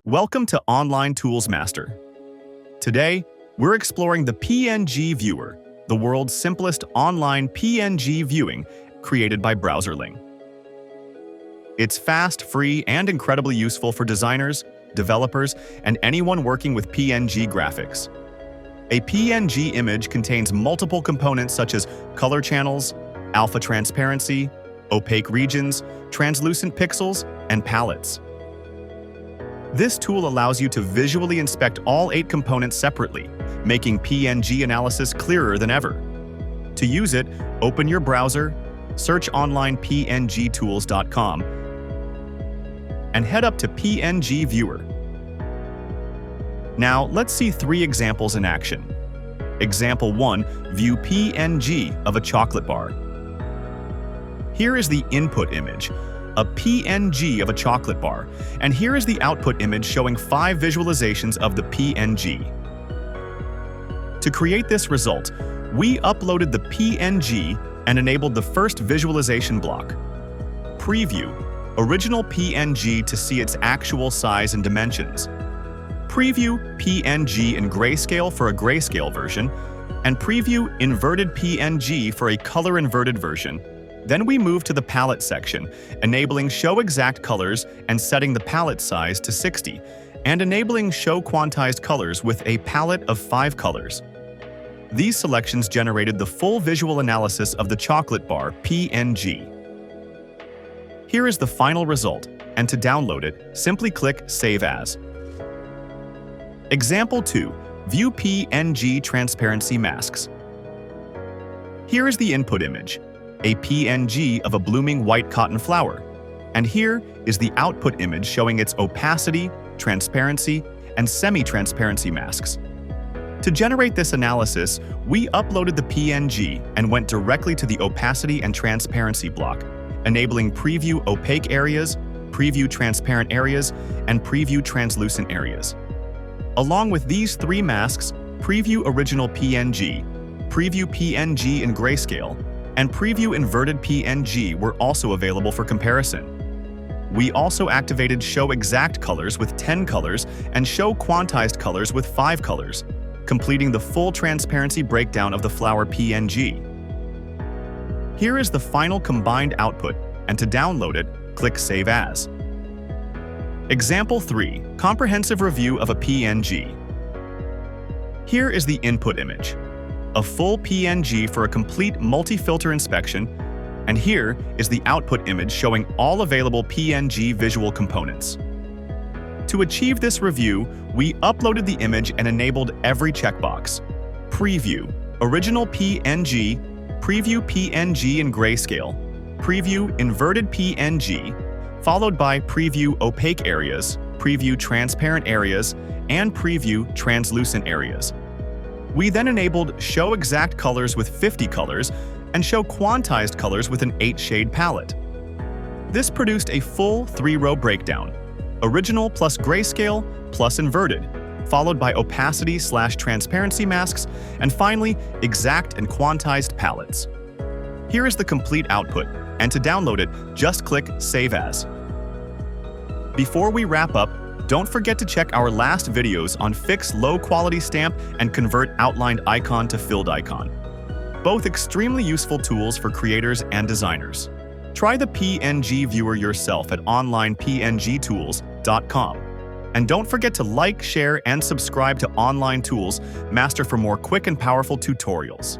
Welcome to Online Tools Master. Today, we're exploring the PNG Viewer, the world's simplest online PNG viewing created by Browserling. It's fast, free, and incredibly useful for designers, developers, and anyone working with PNG graphics. A PNG image contains multiple components such as color channels, alpha transparency, opaque regions, translucent pixels, and palettes. This tool allows you to visually inspect all 8 components separately, making PNG analysis clearer than ever. To use it, open your browser, search online pngtools.com, and head up to PNG Viewer. Now, let's see 3 examples in action. Example 1, view PNG of a chocolate bar. Here is the input image, a PNG of a chocolate bar, and here is the output image showing 5 visualizations of the PNG. To create this result, we uploaded the PNG and enabled the first visualization block. Preview, original PNG to see its actual size and dimensions. Preview PNG in grayscale for a grayscale version, and preview inverted PNG for a color-inverted version. Then we move to the palette section, enabling Show Exact Colors and setting the palette size to 60, and enabling Show Quantized Colors with a palette of 5 colors. These selections generated the full visual analysis of the chocolate bar PNG. Here is the final result, and to download it, simply click Save As. Example 2. View PNG Transparency Masks. Here is the input image, a PNG of a blooming white cotton flower, and here is the output image showing its opacity, transparency, and semi-transparency masks. To generate this analysis, we uploaded the PNG and went directly to the opacity and transparency block, enabling preview opaque areas, preview transparent areas, and preview translucent areas. Along with these 3 masks, preview original PNG, preview PNG in grayscale, and preview inverted PNG were also available for comparison. We also activated Show Exact Colors with 10 colors and Show Quantized Colors with 5 colors, completing the full transparency breakdown of the flower PNG. Here is the final combined output, and to download it, click Save As. Example 3, comprehensive review of a PNG. Here is the input image, a full PNG for a complete multi-filter inspection, and here is the output image showing all available PNG visual components. To achieve this review, we uploaded the image and enabled every checkbox. Preview, original PNG, preview PNG in grayscale, preview inverted PNG, followed by preview opaque areas, preview transparent areas, and preview translucent areas. We then enabled Show Exact Colors with 50 colors and Show Quantized Colors with an 8-shade palette. This produced a full 3-row breakdown, original plus grayscale plus inverted, followed by opacity/transparency masks, and finally, exact and quantized palettes. Here is the complete output, and to download it, just click Save As. Before we wrap up, don't forget to check our last videos on fix low-quality stamp and convert outlined icon to filled icon. Both extremely useful tools for creators and designers. Try the PNG Viewer yourself at onlinepngtools.com. And don't forget to like, share, and subscribe to Online Tools Master for more quick and powerful tutorials.